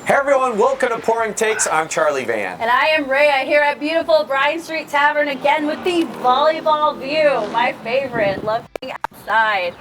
Hey everyone, welcome to Pouring Takes. I'm Charlie Van. And I am Rayya here at beautiful Bryan Street Tavern again with the volleyball view, my favorite. Love being outside.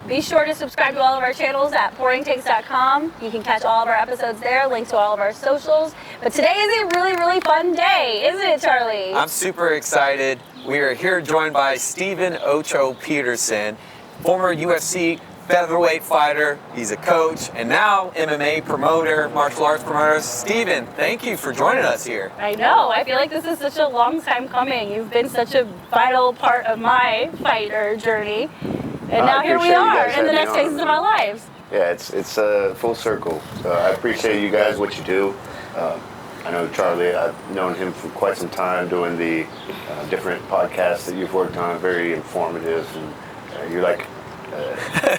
Be sure to subscribe to all of our channels at pouringtakes.com. You can catch all of our episodes there, links to all of our socials. But today is a really, really fun day, isn't it, Charlie? I'm super excited. We are here joined by Steven Ocho Peterson, former UFC Featherweight fighter. He's a coach and now MMA promoter, martial arts promoter. Steven, thank you for joining us here. I know. I feel like this is such a long time coming. You've been such a vital part of my fighter journey. And now here we are in the next phases of our lives. Yeah, it's a full circle. So I appreciate you guys, what you do. I know Charlie, I've known him for quite some time doing the different podcasts that you've worked on, very informative. And you're like,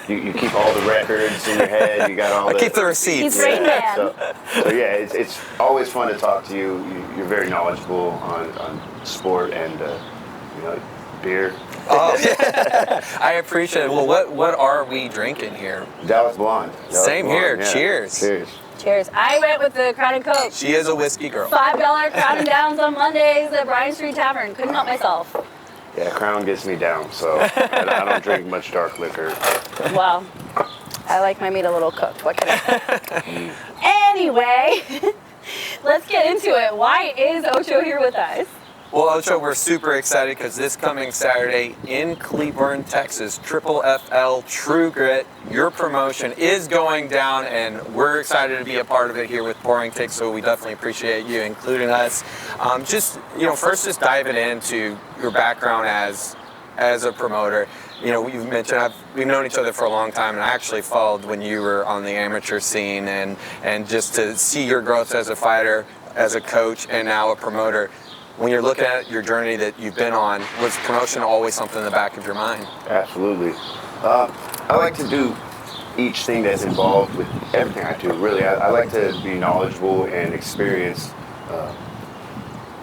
you keep all the records in your head. You got all I keep the receipts. He's Rain Man. So yeah, it's always fun to talk to you. You're very knowledgeable on sport and beer. Oh, yeah. I appreciate it. Well, what are we drinking here? Dallas Blonde. Same here. Yeah. Cheers. Cheers. Cheers. I went with the Crown and Coke. She is a whiskey girl. $5 Crown and Downs on Mondays at Bryan Street Tavern. Couldn't help myself. Yeah, Crown gets me down, so I don't drink much dark liquor. Well, I like my meat a little cooked. What can I say? Anyway, let's get into it. Why is Ocho here with us? Well, Ocho, we're super excited because this coming Saturday in Cleburne, Texas, Triple FL Tru Grit, your promotion is going down, and we're excited to be a part of it here with Pouring Takes, so we definitely appreciate you including us. First just diving into your background as a promoter. You know, you've mentioned we've known each other for a long time, and I actually followed when you were on the amateur scene, and just to see your growth as a fighter, as a coach, and now a promoter. When you're looking at your journey that you've been on, was promotion always something in the back of your mind? Absolutely. I like to do each thing that's involved with everything I do, really. I like to be knowledgeable and experienced.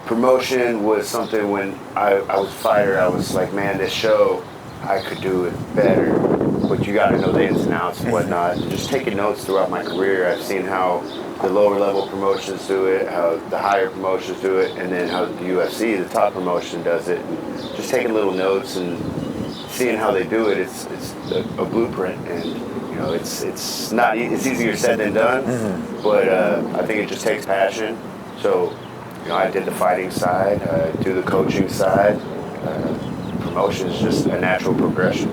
Promotion was something when I was a fighter, I was like, man, this show, I could do it better. But you got to know the ins and outs and whatnot. Just taking notes throughout my career, I've seen how the lower level promotions do it, how the higher promotions do it, and then how the UFC, the top promotion, does it. And just taking little notes and seeing how they do it, it's a blueprint. And it's not it's easier said than done, but I think it just takes passion. So I did the fighting side, I do the coaching side. Promotion is just a natural progression.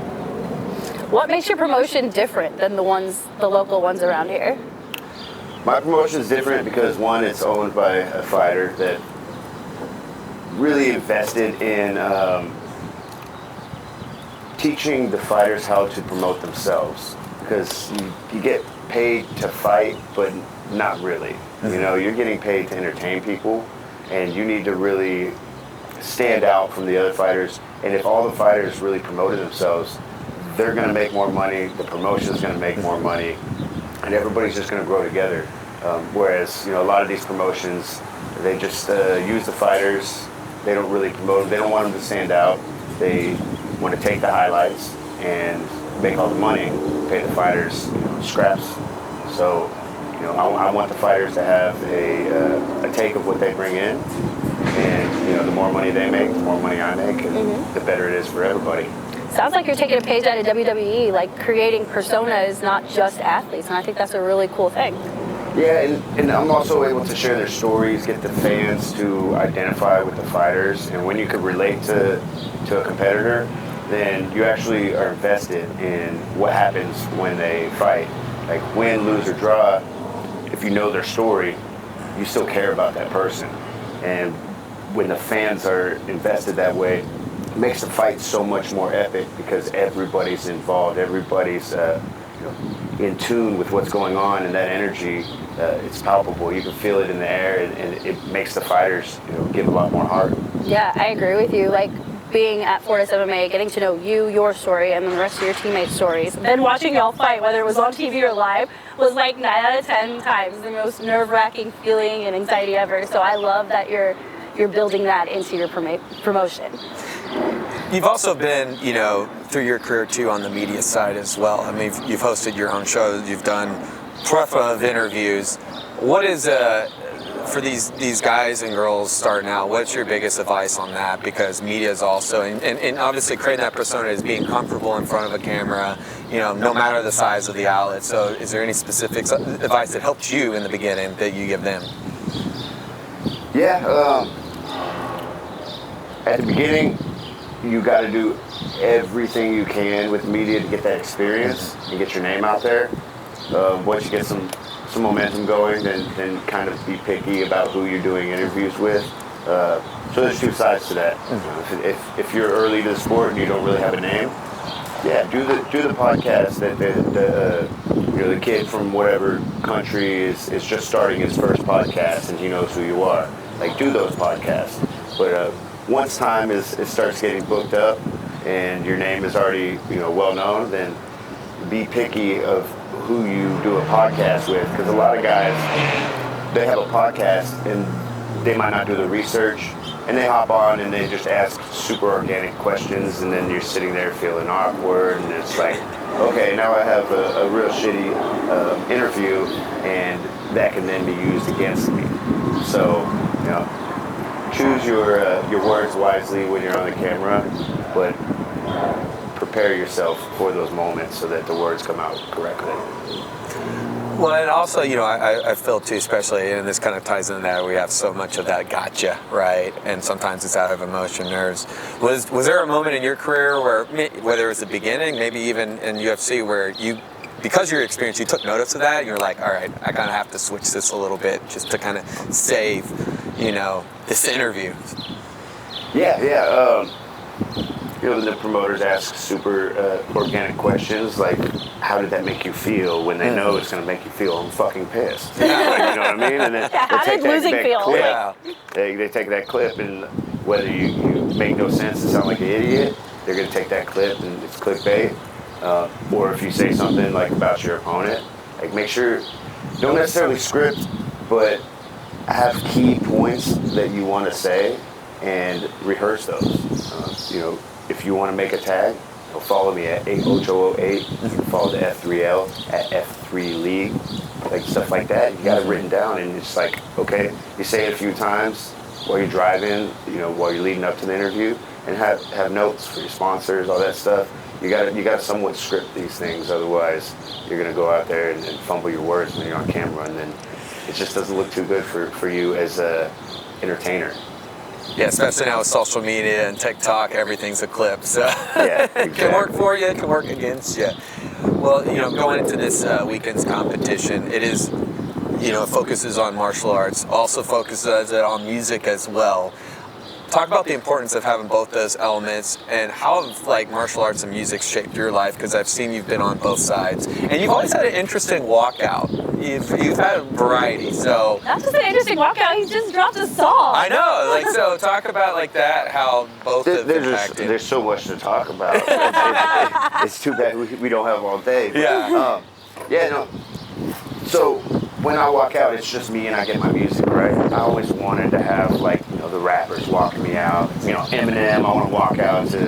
What makes your promotion different than the local ones around here? My promotion is different because, one, it's owned by a fighter that really invested in teaching the fighters how to promote themselves. Because you get paid to fight, but not really. You're getting paid to entertain people, and you need to really stand out from the other fighters. And if all the fighters really promoted themselves, they're going to make more money, the promotion is going to make more money, and everybody's just going to grow together. Whereas, a lot of these promotions, they just use the fighters. They don't really promote them. They don't want them to stand out. They want to take the highlights and make all the money, pay the fighters scraps. So, I want the fighters to have a take of what they bring in. And, the more money they make, the more money I make, and the better it is for everybody. Sounds like you're taking a page out of WWE, like creating personas, not just athletes, and I think that's a really cool thing. Yeah, and I'm also able to share their stories, get the fans to identify with the fighters, and when you can relate to a competitor, then you actually are invested in what happens when they fight. Like win, lose, or draw, if you know their story, you still care about that person. And when the fans are invested that way, it makes the fight so much more epic because everybody's involved, everybody's in tune with what's going on, and that energy, it's palpable. You can feel it in the air, and it makes the fighters give a lot more heart. Yeah, I agree with you. Like being at Fortis MMA, getting to know you, your story, and then the rest of your teammates' stories. Then watching y'all fight, whether it was on TV or live, was like 9 out of 10 times the most nerve-wracking feeling and anxiety ever. So I love that you're building that into your promotion. You've also been, through your career too, on the media side as well. I mean, you've hosted your own show. You've done plethora of interviews. What is for these guys and girls starting out, what's your biggest advice on that? Because media is also, and obviously creating that persona is being comfortable in front of a camera, no matter the size of the outlet. So is there any specific advice that helped you in the beginning that you give them? Yeah, at the beginning, you got to do everything you can with media to get that experience and get your name out there. Once you get some momentum going, then kind of be picky about who you're doing interviews with. So there's two sides to that. If you're early to the sport and you don't really have a name, yeah, do the podcast that the kid from whatever country is just starting his first podcast and he knows who you are. Like, do those podcasts. But once time it starts getting booked up and your name is already well known, then be picky of who you do a podcast with, because a lot of guys, they have a podcast and they might not do the research and they hop on and they just ask super organic questions, and then you're sitting there feeling awkward, and it's like, okay, now I have a real shitty interview, and that can then be used against me. So choose your words wisely when you're on the camera, but prepare yourself for those moments so that the words come out correctly. Well, and also, I feel too, especially, and this kind of ties into that, we have so much of that gotcha, right? And sometimes it's out of emotion, nerves. Was there a moment in your career where, whether it was the beginning, maybe even in UFC, where you, because of your experience, you took notice of that, and you're like, all right, I kind of have to switch this a little bit just to kind of save, this interview? Yeah. The promoters ask super organic questions like, how did that make you feel, when they know it's going to make you feel, I'm fucking pissed. You know what I mean? And then how did losing feel? Clip, yeah. They take that clip, and whether you make no sense and sound like an idiot, they're going to take that clip and it's clickbait. Or if you say something like about your opponent, like, make sure, don't necessarily script, but have key points that you want to say and rehearse those. If you want to make a tag, follow me at Ocho08. You can follow the F3L at F3 League, like stuff like that. You got it written down, and it's like, okay, you say it a few times while you're driving, while you're leading up to the interview, and have notes for your sponsors, all that stuff. You got to somewhat script these things, otherwise you're gonna go out there and fumble your words when you're on camera, and then it just doesn't look too good for you as a entertainer. Yeah, especially now with social media and TikTok, everything's a clip. So yeah, exactly. It can work for you, it can work against you. Well, going into this weekend's competition, it is, it focuses on martial arts, also focuses on music as well. Talk about the importance of having both those elements, and how have martial arts and music shaped your life, because I've seen you've been on both sides. And you've always had an interesting walkout. You've had a variety, so. That's just an interesting walkout, he just dropped a song. I know, so talk about that, how both have impacted. There's so much to talk about. It's too bad we don't have all day. But, yeah. So when I walk out, it's just me and I get my music, right? I always wanted to have the rappers walking me out. Eminem, I want to walk out to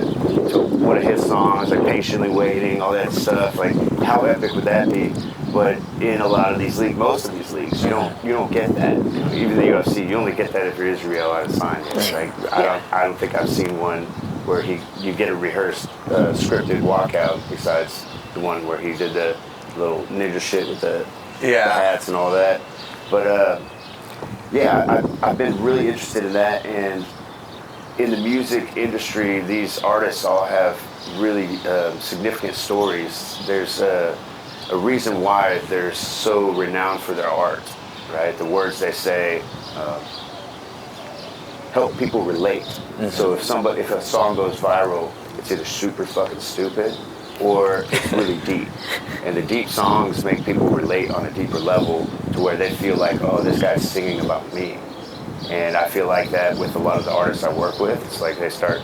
one of his songs, Patiently Waiting, all that stuff. How epic would that be? But in a lot of these leagues, most of these leagues, you don't get that. Even the UFC, you only get that if you're Israel Adesanya. I don't think I've seen one where you get a rehearsed, scripted walkout, besides the one where he did the little ninja shit with the hats and all that. But I've been really interested in that, and in the music industry, these artists all have really significant stories. There's a reason why they're so renowned for their art, right? The words they say help people relate. Mm-hmm. So if a song goes viral, it's either super fucking stupid or it's really deep. And the deep songs make people relate on a deeper level to where they feel like, oh, this guy's singing about me. And I feel like that with a lot of the artists I work with. It's like they start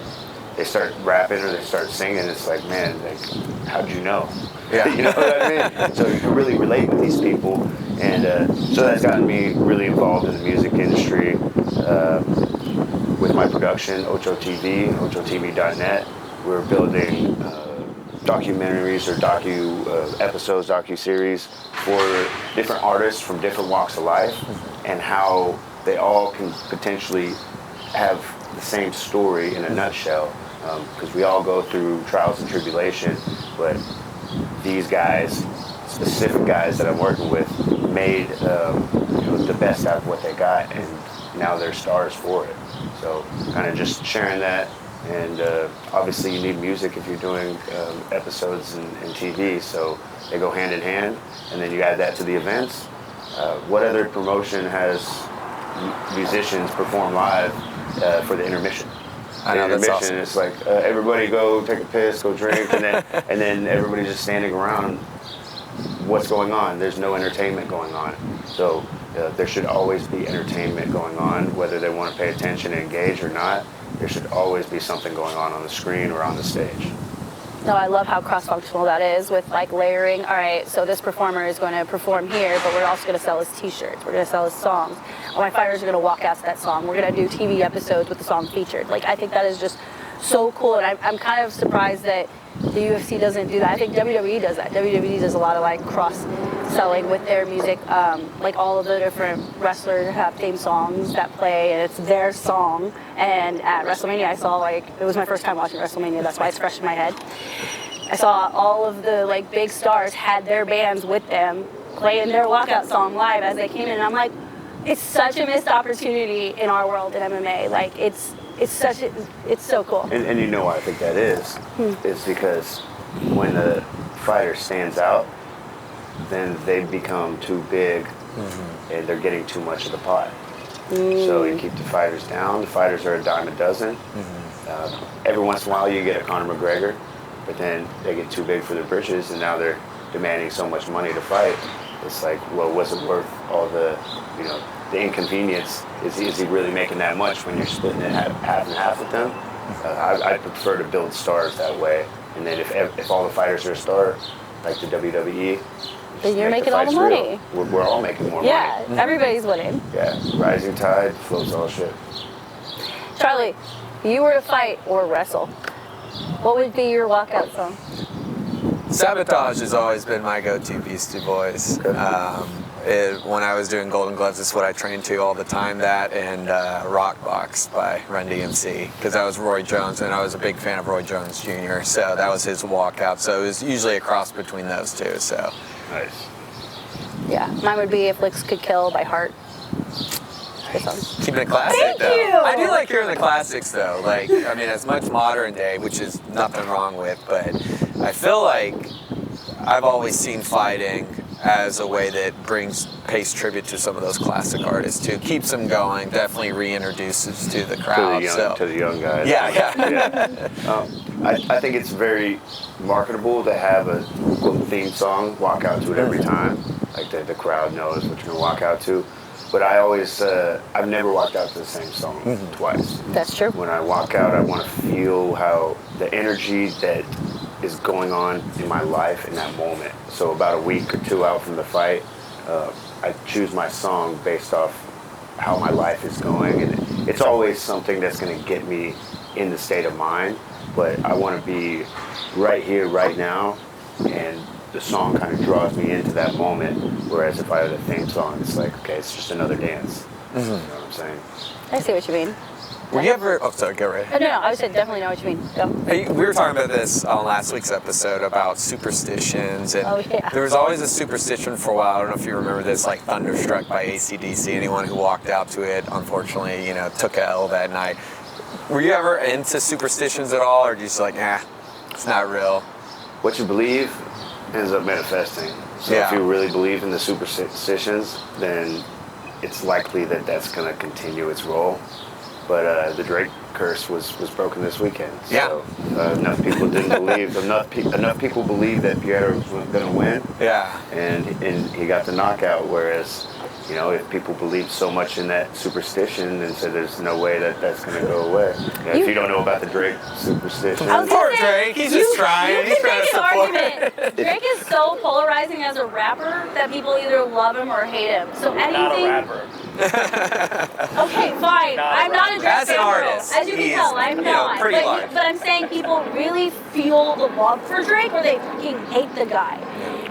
rapping or they start singing. It's like, man, how'd you know? Yeah. You know what I mean? So you can really relate with these people. And so that's gotten me really involved in the music industry with my production, Ocho TV, OchoTV.net. We're building documentaries or episodes, docu-series for different artists from different walks of life, and how they all can potentially have the same story in a nutshell, because we all go through trials and tribulation, but these guys, specific guys that I'm working with, made the best out of what they got, and now they're stars for it. So kind of just sharing that. And obviously you need music if you're doing episodes and TV, so they go hand in hand. And then you add that to the events. What other promotion has musicians perform live for the intermission? I know, the that's intermission awesome. is like everybody go take a piss, go drink, and then everybody's just standing around. What's going on? There's no entertainment going on. So there should always be entertainment going on, whether they want to pay attention and engage or not. There should always be something going on the screen or on the stage. No, I love how cross-functional that is with like layering. All right, so this performer is going to perform here, but we're also going to sell his t-shirts. We're going to sell his songs. All my fighters are going to walk out to that song. We're going to do TV episodes with the song featured. Like, I think that is just so cool, and I'm kind of surprised that the UFC doesn't do that. I think WWE does that. WWE does a lot of like cross-selling with their music. Like all of the different wrestlers have theme songs that play, and it's their song. And at WrestleMania, I saw it was my first time watching WrestleMania. That's why it's fresh in my head. I saw all of the like big stars had their bands with them playing their walkout song live as they came in. And I'm like, it's such a missed opportunity in our world in MMA. Like it's so cool. And you know why I think that is? It's because when a fighter stands out, then they become too big, and they're getting too much of the pot. So you keep the fighters down. The fighters are a dime a dozen. Every once in a while you get a Conor McGregor, but then they get too big for their britches, and now they're demanding so much money to fight. It's like, well, was it worth all the the inconvenience? Is he really making that much when you're splitting it half and half with them? I prefer to build stars that way. And then if all the fighters are a star, like the WWE, then you're making all the money. We're all making more money. Yeah, everybody's winning. Yeah, rising tide floats all ships. Charlie, if you were to fight or wrestle, what would be your walkout song? Sabotage has always been my go-to Beastie Boys. When I was doing Golden Gloves, that's what I trained to all the time. That and Rock Box by Run DMC, because I was Roy Jones, and I was a big fan of Roy Jones Jr., so that was his walkout. So it was usually a cross between those two. So nice. Yeah, mine would be If Licks Could Kill by Heart. Keeping it classic, Thank though. you! I do like hearing the classics, though. Like, I mean, as much modern day, which is nothing wrong with, but I feel like I've always seen fighting as a way that pays tribute to some of those classic artists too. Keeps them going, definitely reintroduces to the crowd. To the young guys. Yeah. I think it's very marketable to have a theme song, walk out to it every time. Like the crowd knows what you're gonna walk out to. But I always, I've never walked out to the same song twice. That's true. When I walk out, I want to feel how the energy that is going on in my life in that moment. So about a week or two out from the fight, I choose my song based off how my life is going, and it's always something that's going to get me in the state of mind, but I want to be right here, right now, and the song kind of draws me into that moment, whereas if I have the theme song, it's like, okay, it's just another dance. You know what I'm saying? I see what you mean. Were you ever, oh, sorry, go right. No, I would say definitely know what you mean. Go. Hey, we were talking about this on last week's episode about superstitions, and there was always a superstition for a while. I don't know if you remember this, like Thunderstruck by AC/DC. Anyone who walked out to it, unfortunately, took a L that night. Were you ever into superstitions at all, or just like, it's not real? What you believe ends up manifesting. So if you really believe in the superstitions, then it's likely that that's going to continue its role. But the Drake curse was broken this weekend. So enough people didn't believe. Enough people believed that Pierre was going to win. Yeah. And he got the knockout. Whereas, if people believe so much in that superstition, then said there's no way that that's going to go away. If you don't know about the Drake superstition, poor Drake, he's just trying. He's trying to support argument. Drake is so polarizing as a rapper that people either love him or hate him. So anything. Not a rapper. Okay, fine. I'm not a Drake As an fan girl. artist, As you can he's, tell, I'm not. pretty large. But I'm saying people really feel the love for Drake or they fucking hate the guy.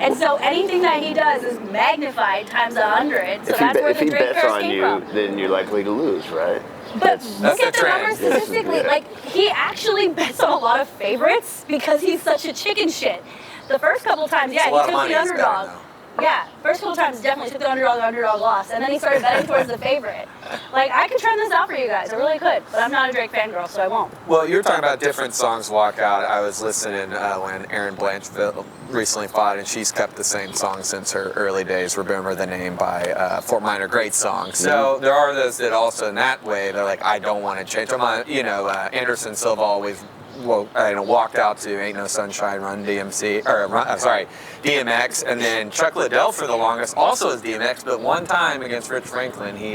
And so anything that he does is magnified times 100. So that's where if the he Drake bets curse on came you, from. then you're likely to lose, right? But That's look at the the trend. numbers statistically. Yeah. Like, he actually bets on a lot of favorites because he's such a chicken shit. The first couple times, yeah, It's a lot he of took the money he's betting, underdog. Yeah, first couple times definitely took the underdog lost, and then he started betting towards the favorite. Like, I could trend this out for you guys, I really could, but I'm not a Drake fangirl, so I won't. Well, you're talking about different songs walk out. I was listening when Erin Blanchfield recently fought, and she's kept the same song since her early days, Remember the Name by Fort Minor, great song. So there are those that also in that way, they're like, I don't want to change. Anderson Silva always walked out to Ain't No Sunshine, Run DMC, DMX, and then Chuck Liddell for the longest also is DMX, but one time against Rich Franklin, he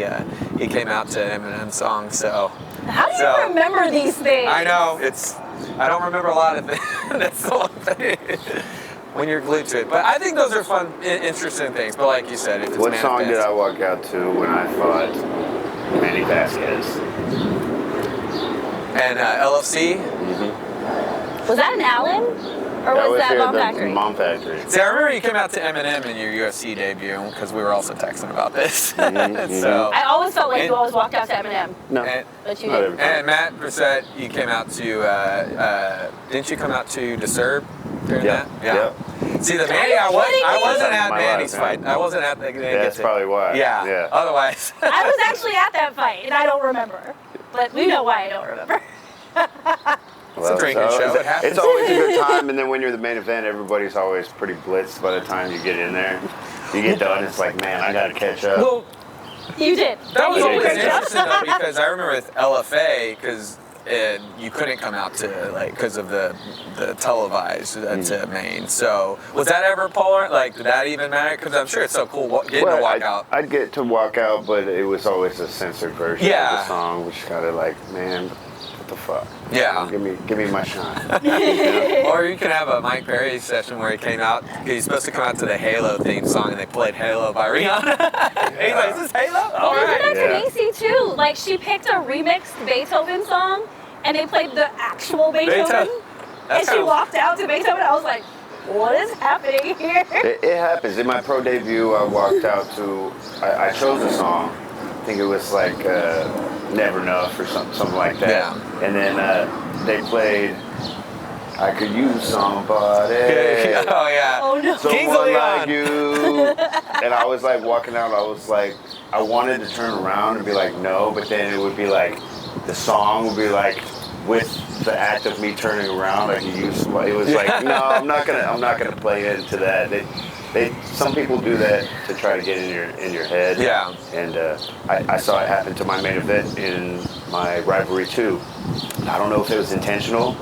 came out to Eminem's song. So How do you remember these things? I know I don't remember a lot of things. That's the one thing. When you're glued to it, but I think those are fun, interesting things. But like you said, if it's What song did manifest- I walk out to when I fought Manny Vasquez? And LFC. Was that an Allen? Or was that here Bomb at the Factory? Bomb Factory. See, I remember you came out to Eminem in your UFC debut because we were also texting about this. So. I always felt like you always walked out to Eminem. No, But you not didn't. every time. And Matt Brissett, you came out to, didn't you come out to Disturb during that? Yeah. See, the Manny, I wasn't at My Manny's life, fight. man. I wasn't at the. That's probably why. Yeah. Otherwise. I was actually at that fight, and I don't remember. But we know why I don't remember. It's a drinking show. It happens. It's always a good time, and then when you're the main event, everybody's always pretty blitzed by the time you get in there. You get done, it's like, man, I gotta catch up. Well, You did. that was You did a always great job. interesting though, because I remember with LFA, because you couldn't come out to because of the televised to Maine. So was that ever polar? Like, did that even matter? Because I'm sure it's so cool getting to walk out. I'd get to walk out, but it was always a censored version of the song, which kind of like, man, what the fuck? Yeah. Give me my shine. Or you can have a Mike Perry session where he came out, he's supposed to come out to the Halo theme song, and they played Halo by Rihanna. And he's like, is this Halo? All They did right. that to Macy too. Like, she picked a remixed Beethoven song, and they played the actual Beethoven. And she walked out to Beethoven. I was like, what is happening here? It happens. In my pro debut, I walked out to, I chose a song. I think it was like Never Enough or something like that. Yeah. And then they played I Could Use Somebody. Oh, yeah. Oh, no. Kings of Someone Leon. like you. And I was like walking out, I was like, I wanted to turn around and be like, no, but then it would be like, the song would be like, with the act of me turning around, I could use somebody. It was like, no, I'm not gonna play into that. Some people do that to try to get in your head. Yeah. And I saw it happen to my main event in my rivalry too. I don't know if it was intentional,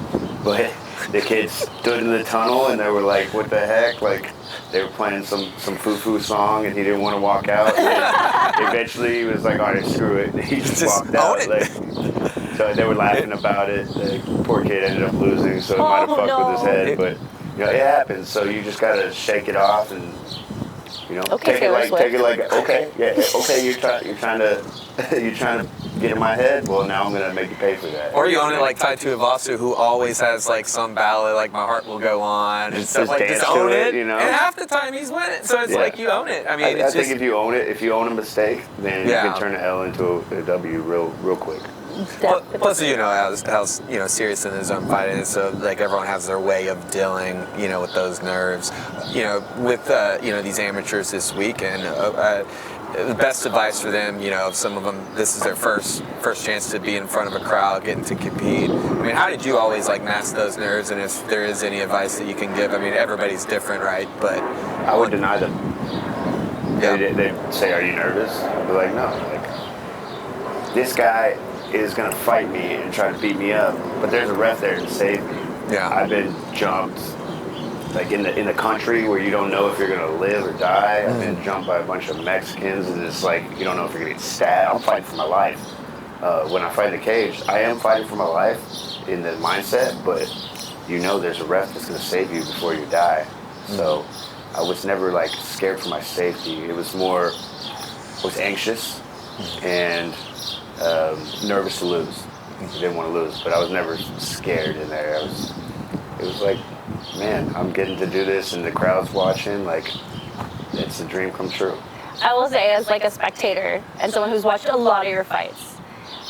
but the kids stood in the tunnel and they were like, what the heck? Like, they were playing some foo-foo song and he didn't want to walk out. And eventually he was like, all right, screw it. He just walked out. So they were laughing about it. The poor kid ended up losing, so it might have fucked with his head. But it happens. So you just gotta shake it off and Okay, take it like okay, you're trying to get in my head. Well, now I'm gonna make you pay for that. Or you own it like Tai Tuivasa, who always has like some ballad like My Heart Will Go On and stuff like dance just to own it. you know? And half the time he's winning, so it's like you own it. I mean, I think if you own it, if you own a mistake, then you can turn an L into a W real quick. Plus, how serious in his own fight is, so like everyone has their way of dealing, with those nerves. With these amateurs this weekend, the best advice for them, some of them, this is their first chance to be in front of a crowd, getting to compete. I mean, how did you always like mask those nerves? And if there is any advice that you can give, I mean, everybody's different, right? But I would deny them. Yeah. They'd say, "Are you nervous?" I'd be like, "No." Like, this guy is gonna fight me and try to beat me up, but there's a ref there to save me. Yeah. I've been jumped, like in the country where you don't know if you're gonna live or die. I've been jumped by a bunch of Mexicans, and it's like you don't know if you're gonna get stabbed. I'm fighting for my life. When I fight in the cage, I am fighting for my life in the mindset, but you know there's a ref that's going to save you before you die. So I was never like scared for my safety. It was more, I was anxious and nervous to lose. I didn't want to lose, but I was never scared in there. It was like, man, I'm getting to do this and the crowd's watching, like, it's a dream come true. I will say, as like a spectator and someone who's watched a lot of your fights,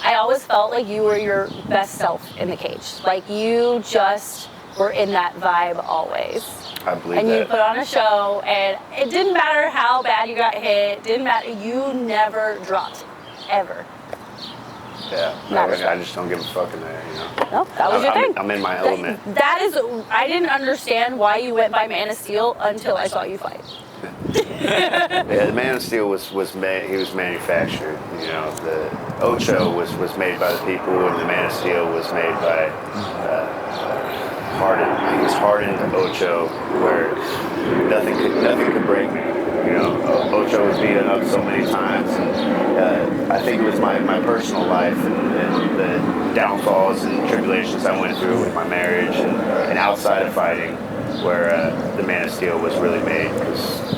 I always felt like you were your best self in the cage. Like you just were in that vibe always. I believe and that. you put on a show, and it didn't matter how bad you got hit, didn't matter, you never dropped, ever. Yeah, I just don't give a fuck in there, you know. No, that was your thing. I'm in my element. That is, I didn't understand why you went by Man of Steel until I saw you fight. Yeah, the Man of Steel was manufactured. You know, the Ocho was made by the people, and the Man of Steel was made by hardened. He was hardened Ocho, where nothing could break me. You know, Ocho was beaten up so many times, and I think it was my personal life and the downfalls and tribulations I went through with my marriage and outside of fighting, where the Man of Steel was really made, because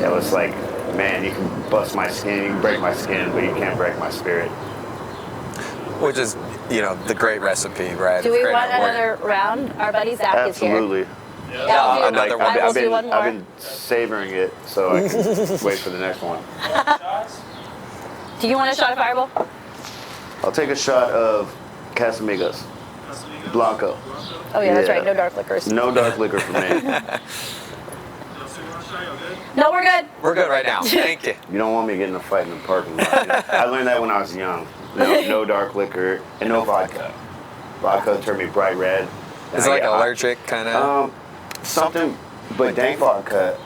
it was like, man, you can bust my skin, you can break my skin, but you can't break my spirit. Which is, you know, the great recipe, right? Do we want another round? Our buddy Zach is here. Absolutely. Yeah, another one. We'll do one more. I've been savoring it, so I can wait for the next one. Do you want a shot of Fireball? I'll take a shot of Casamigos. Blanco. Oh yeah, that's right. No dark liquors. No dark liquor for me. No, we're good. We're good right now. Thank you. You don't want me getting in a fight in the parking lot. I learned that when I was young. No dark liquor and no vodka. Vodka turned me bright red. It's like allergic kind of. Something, but Dank vodka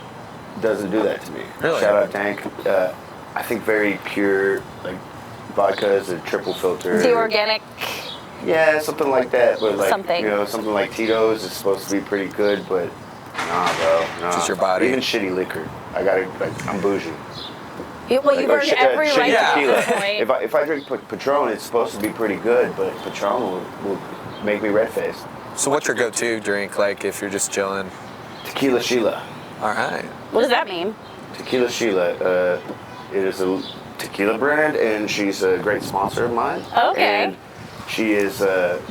doesn't do that to me. Really? Shout out Dank. I think very pure, like vodka is a triple filter. The organic. Yeah, something like that. But like, Something. you know, something like Tito's is supposed to be pretty good, but nah, bro. Nah. Just your body. Even shitty liquor. I gotta, like, I'm bougie. Well, you've earned every shitty right to tequila. this point. If I drink Patron, it's supposed to be pretty good, but Patron will make me red-faced. So what's your go-to drink, like, if you're just chilling? Tequila Sheila. All right. What does that mean? Tequila Sheila. It is a tequila brand, and she's a great sponsor of mine. Okay. And she is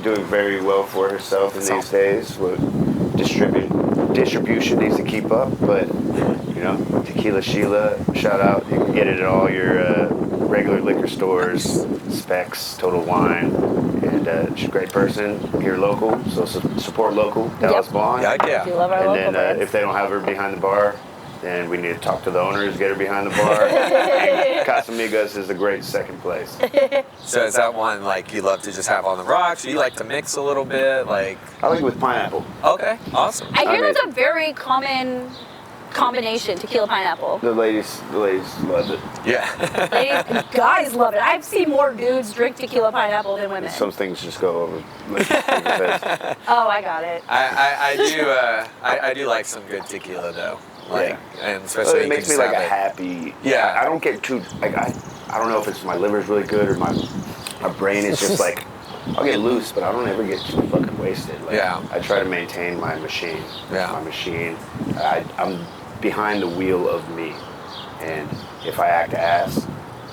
doing very well for herself in these days. With distribution needs to keep up, but you know, Tequila Sheila, shout out. You can get it at all your regular liquor stores, Specs, Total Wine, and she's a great person here local. So support local, Dallas Bond. Yeah. We love our And local then brands. if they don't have her behind the bar, then we need to talk to the owners, get her behind the bar. And Casamigos is a great second place. So is that one, like, you love to just have on the rocks? Or you like to mix a little bit? Like, I like it with pineapple. okay, awesome. I hear mean- that's a very common combination, tequila pineapple. The ladies love it. Yeah. Ladies, guys love it. I've seen more dudes drink tequila pineapple than women. Some things just go over. Like, face. Oh, I got it. I do like some good tequila though. Like, and especially Well, it you makes can me just like a have it. happy. Yeah. I don't get too like I don't know if it's my liver's really good or my brain is just like I'll get loose, but I don't ever get too fucking wasted. Like, Yeah. I try to maintain my machine. Yeah. My machine. I'm behind the wheel of me, and if I act ass,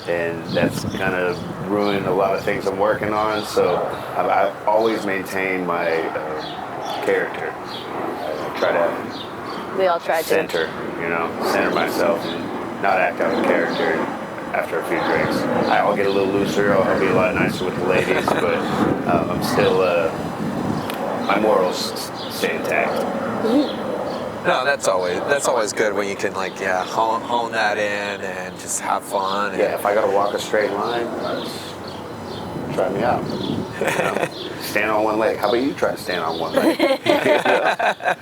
then that's kind of ruined a lot of things I'm working on. So I always maintain my character. I try to We all tried to. center myself and not act out of character after a few drinks. I'll get a little looser, I'll be a lot nicer with the ladies, but I'm still, my morals stay intact. No, that's always good when you can, like, hone that in and just have fun. And, Yeah, if I gotta walk a straight line, try me out. You know? Stand on one leg. How about you try to stand on one leg?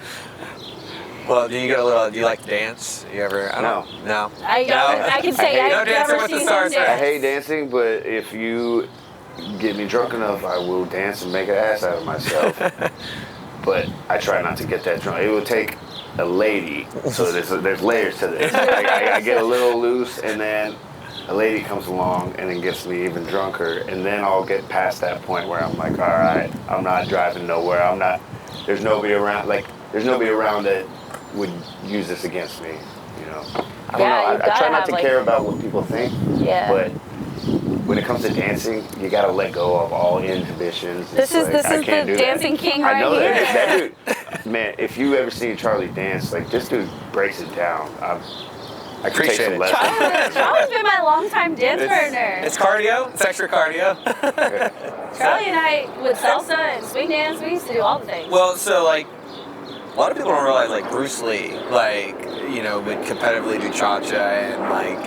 Well, do you like to dance? You ever? No. No. I can say I hate I've Dancing never with the seen Stars, them right? I dance. hate dancing, but if you get me drunk enough, I will dance and make an ass out of myself. But I try not to get that drunk. It would take a lady, so there's layers to this. I get a little loose, and then a lady comes along and then gets me even drunker, and then I'll get past that point where I'm like, all right, I'm not driving nowhere. I'm not there's nobody around. Like, there's nobody around that would use this against me. You know. I don't know. I try not to care about what people think. Yeah. But when it comes to dancing, you gotta let go of all inhibitions. This is the dancing king right here. I know that dude. Man, if you ever seen Charlie dance, like this dude breaks it down. I can take some lessons. Charlie's been my longtime dance partner. It's cardio. It's extra cardio. Charlie and I, with salsa and swing dance, we used to do all the things. Well, so like, a lot of people don't realize, like, Bruce Lee, like, you know, would competitively do cha-cha and, like,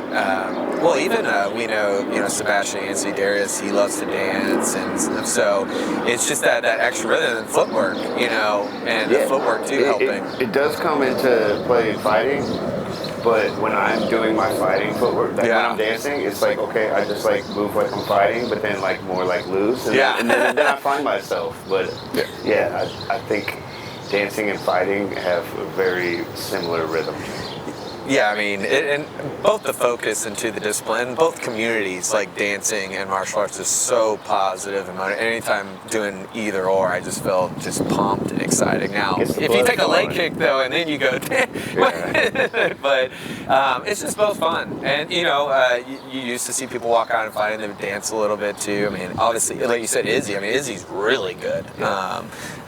well, even we know, Sebastian Anthony Darius, he loves to dance, and so it's just that extra rhythm and footwork, and the footwork too helping. It does come into play in fighting, but when I'm doing my fighting footwork, like when I'm dancing, it's like, okay, I just like move like I'm fighting, but then like more like loose, and then I find myself. But I think dancing and fighting have a very similar rhythm. Yeah, I mean, and both the focus into the discipline, both communities, like dancing and martial arts, is so positive. And anytime doing either or, I just feel just pumped and excited. Now, if you take a leg kick, though, and then you go, but it's just both fun. And, you used to see people walk out and fight, and they would dance a little bit, too. I mean, obviously, like you said, Izzy. I mean, Izzy's really good.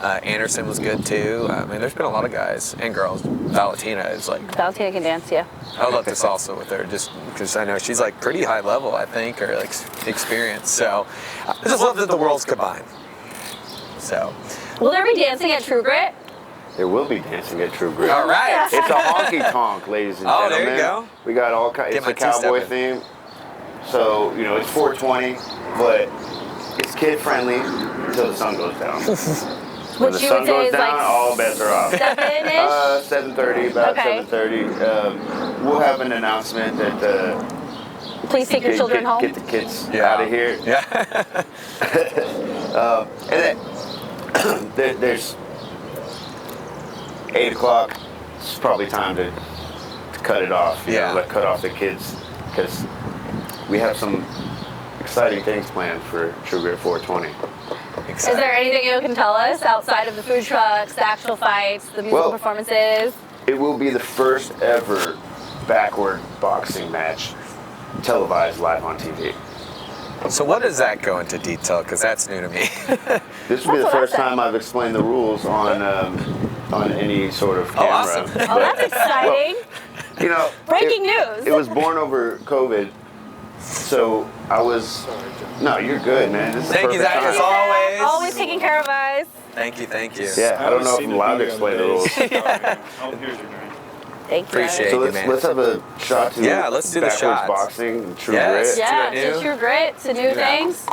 Anderson was good, too. I mean, there's been a lot of guys and girls. Valentina is like... Valentina can dance, yeah. I love this also with her, just because I know she's like pretty high level, I think, or like experienced. So I just love that the worlds combine. So. Will there be dancing at Tru Grit? There will be dancing at Tru Grit. All right. It's a honky tonk, ladies and gentlemen. Oh, there you go. We got all kinds. It's a cowboy theme. So, it's 420, but it's kid friendly until the sun goes down. When the sun goes down, all bets are off. 7-ish? 7:30, about 7:30. We'll have an announcement that... Please take your children home. Get the kids out of here. Yeah. And then there's 8 o'clock. It's probably time to cut it off. Cut off the kids, because we have some exciting things planned for Tru Grit 420. Is there anything you can tell us outside of the food trucks, the actual fights, the musical performances? It will be the first ever backward boxing match televised live on TV. So what does that go into detail? Because that's new to me. This will be the first time I've explained the rules on any sort of camera. Oh, awesome. That's exciting. Breaking news. It was born over COVID. So I was... No, you're good, man. This is Thank you, Zach, as always. Always taking care of us. Thank you. Yeah, I don't know if I'm allowed to explain the rules. Thank you. Appreciate so you, man. let's have a shot to let's do the backwards shots. boxing and Tru Grit. Yeah, to Tru Grit, to new things.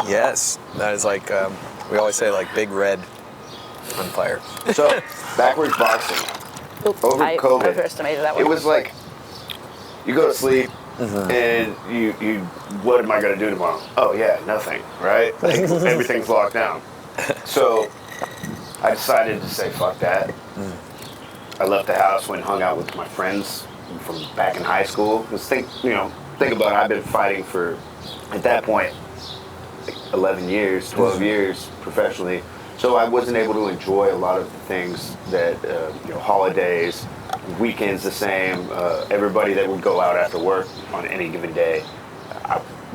Yes, that is like, we always say, like Big Red on fire. So, backwards boxing. Over COVID, I overestimated that one. it was like, you go to sleep, and you what am I going to do tomorrow? Oh yeah, nothing, right? Like, everything's locked down. So I decided to say, fuck that. I left the house, went and hung out with my friends from back in high school. Just think about it, I've been fighting for, at that point, like 11 years, 12 years professionally. So I wasn't able to enjoy a lot of the things that, holidays, weekends the same, everybody that would go out after work on any given day.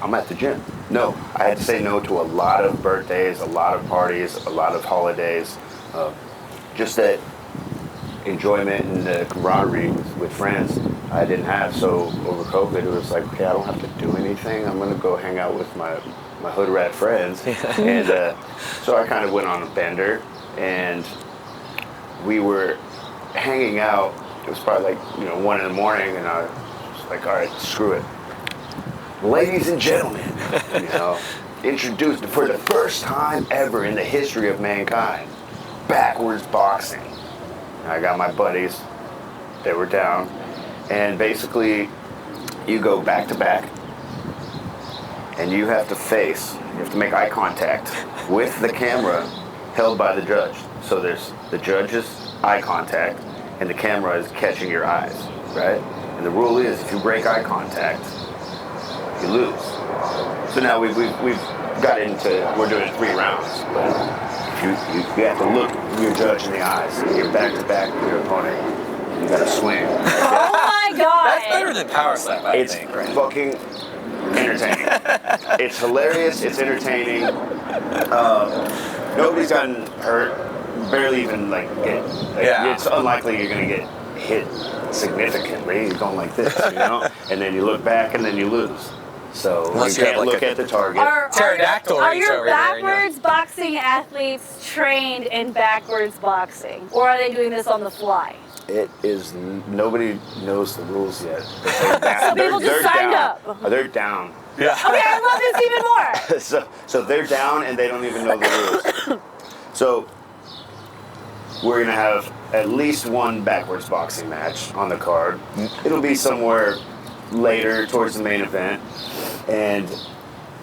I'm at the gym. No, I had to say no to a lot of birthdays, a lot of parties, a lot of holidays. Just that enjoyment and the camaraderie with friends I didn't have. So over COVID, it was like, okay, I don't have to do anything. I'm going to go hang out with my hood rat friends. And so I kind of went on a bender, and we were hanging out. It was probably like 1 in the morning, and I was like, all right, screw it. Ladies and gentlemen, introduced for the first time ever in the history of mankind, backwards boxing. I got my buddies, they were down, and basically you go back to back, and you have to make eye contact with the camera held by the judge. So there's the judge's eye contact, and the camera is catching your eyes, right? And the rule is, if you break eye contact, you lose. So now we've got into, we're doing 3 rounds, but you have to look your judge in the eyes. You're back to back with your opponent. You got to swing. Oh my God! That's better than power slap, I It's think. Right? fucking entertaining. It's hilarious. It's entertaining. Nobody's gotten hurt. Barely even like get. Like, Yeah. It's unlikely you're gonna get hit significantly. You're going like this, you know, and then you look back and then you lose. So Unless you you have, can't like, look at the target. Pterodactyl Are reach your over there, you know. backwards boxing athletes trained in backwards boxing, or are they doing this on the fly? It is. Nobody knows the rules yet. So people just signed up. They're down. Yeah. Okay, I love this even more. So they're down and they don't even know the rules. So we're gonna have at least one backwards boxing match on the card. It'll be somewhere later towards the main event, and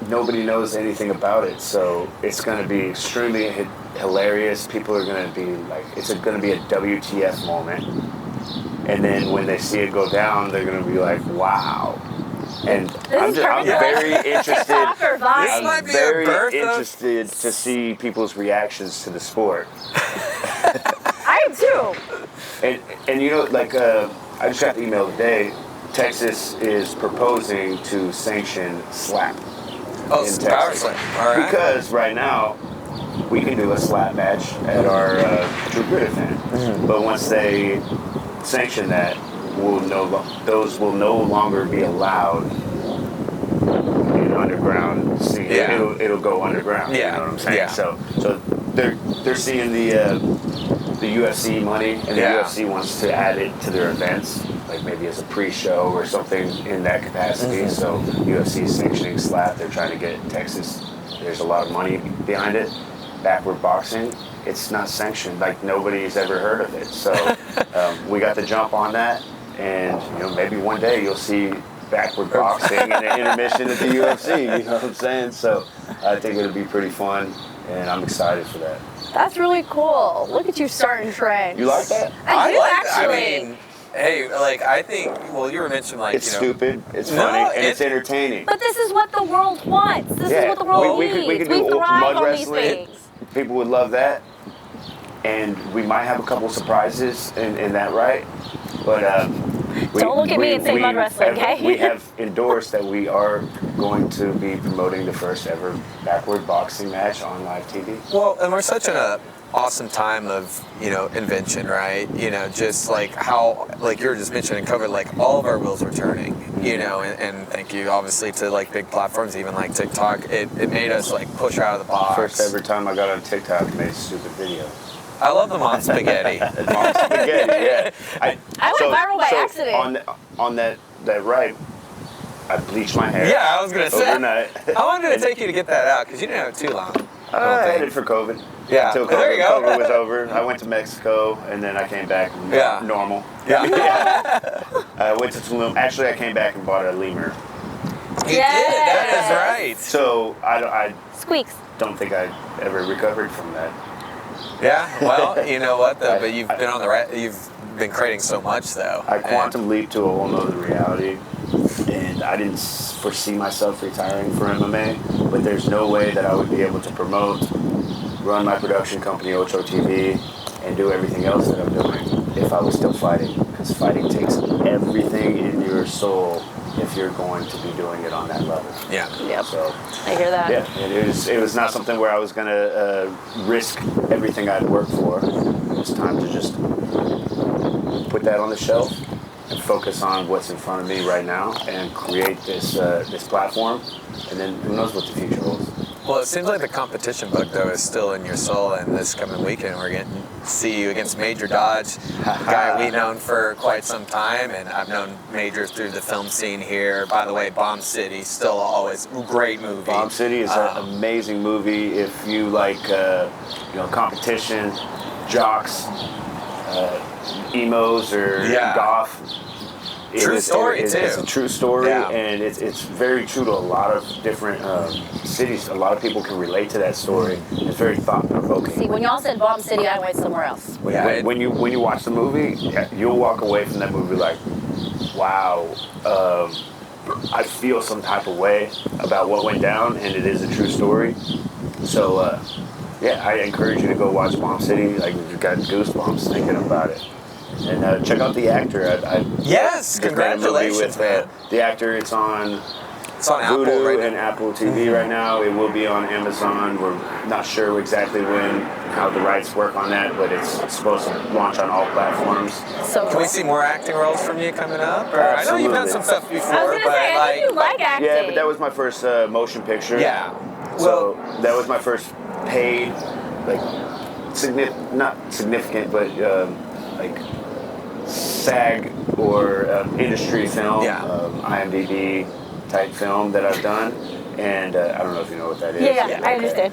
nobody knows anything about it. So it's gonna be extremely hilarious. People are gonna be like, it's gonna be a WTF moment. And then when they see it go down, they're gonna be like, wow. And I'm very interested. TikTok or Vine? This might I'm be very a birth of- interested to see people's reactions to the sport. I am too. And you know, like I just got the email today. Texas is proposing to sanction slap Oh, in power Texas slam. All right. because right now we can do a slap match at our Tru Grit event, but once they sanction that, those will no longer be allowed in underground scene. Yeah. It'll go underground. Yeah. You know what I'm saying? Yeah. So they're seeing the UFC money, and the Yeah. UFC wants to add it to their events, like maybe as a pre-show or something in that capacity. So UFC is sanctioning slap. They're trying to get Texas. There's a lot of money behind it. Backward boxing, it's not sanctioned. Like nobody's ever heard of it. So we got the jump on that, and you know maybe one day you'll see backward boxing in an intermission at the UFC. You know what I'm saying? So I think it'll be pretty fun, and I'm excited for that. That's really cool. Look at you starting trends. You like that? I do like actually. I mean, hey, like I think. Well, you were mentioning like It's you know. stupid, it's No, funny, and it's entertaining. But this is what the world wants. This is what the world we needs. could do thrive mud on wrestling. these things. People would love that, and we might have a couple surprises in that, right? But Don't look at me and say mud wrestling, okay? We have endorsed that we are going to be promoting the first ever backward boxing match on live TV. Well, and we're such in a awesome time of invention, right? Just like how like you were just mentioning COVID, like all of our wheels are turning. And thank you obviously to like big platforms, even like TikTok. It made us like push out of the box. First ever time I got on TikTok and made a stupid video. I love the Mom Spaghetti. Mom spaghetti, yeah. I went viral by accident. On that right, I bleached my hair. Yeah, I was gonna say. Overnight. How long did it take you to get that out? Because you didn't have it too long. I headed for COVID. Yeah. Until There you go. COVID was over. I went to Mexico and then I came back normal. Yeah. I went to Tulum. Actually, I came back and bought a lemur. You did. That is right. So I Squeaks. don't think I ever recovered from that. Yeah. Well, you know what though? But you've been on the you've been creating so much though. I quantum leaped to a whole nother reality, and I didn't foresee myself retiring from MMA, but there's no way that I would be able to promote, run my production company, Ocho TV, and do everything else that I'm doing if I was still fighting, because fighting takes everything in your soul if you're going to be doing it on that level. Yeah. Yep. So, I hear that. yeah, and it was not something where I was going to risk everything I'd worked for. It was time to just put that on the shelf and focus on what's in front of me right now and create this this platform, and then who knows what the future holds. Well, it seems like the competition bug, though, is still in your soul, and this coming weekend we're getting to see you against Major Dodge, a guy we've known for quite some time, and I've known Major through the film scene here. By the way, Bomb City, still always a great movie. Bomb City is an amazing movie if you like competition, jocks, emos, or goth. True story, too. It's a true story, Yeah. and it's very true to a lot of different cities. A lot of people can relate to that story. It's very thought-provoking. See, when y'all said Bomb City, I went somewhere else. When you watch the movie, you'll walk away from that movie like, wow, I feel some type of way about what went down, and it is a true story. So, yeah, I encourage you to go watch Bomb City. Like, you've got goosebumps thinking about it. And check out The Actor. Yes, just ran a movie congratulations, with man. The Actor. It's on Apple Vudu right and now. Apple TV right now. It will be on Amazon. We're not sure exactly how the rights work on that, but it's supposed to launch on all platforms. So Can we see more acting roles from you coming up? Or, I know you've done some stuff before, I was gonna but say, I think you like acting. Yeah, but that was my first motion picture. yeah. So that was my first paid, like, not significant, but like SAG or industry film, Yeah. IMDb type film that I've done. And I don't know if you know what that is. Yeah, I understand.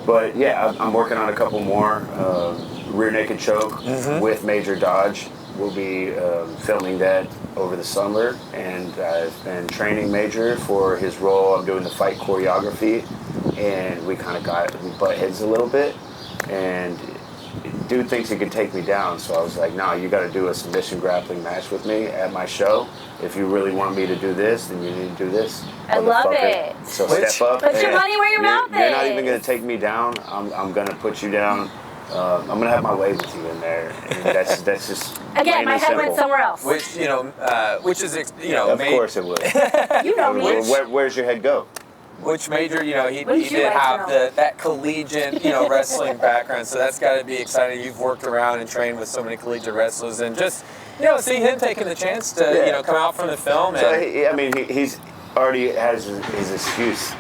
But yeah, I'm working on a couple more. Rear Naked Choke with Major Dodge. We'll be filming that over the summer, and I've been training Major for his role. I'm doing the fight choreography, and we kind of we butt heads a little bit, and dude thinks he can take me down, so I was like, no, you got to do a submission grappling match with me at my show. If you really want me to do this, then you need to do this. I love motherfucker. it. So step up. Put your money where your mouth is. You're not even going to take me down. I'm going to put you down. I'm going to have my way with you in there. And that's just Again, my head went somewhere else. Which is Of course it would. You know me. Where's your head go? Which Major, he Wouldn't you did like to have know? that collegiate, wrestling background, so that's got to be exciting. You've worked around and trained with so many collegiate wrestlers, and just, see him taking the chance to, come out from the film. So, And, he's already has his excuse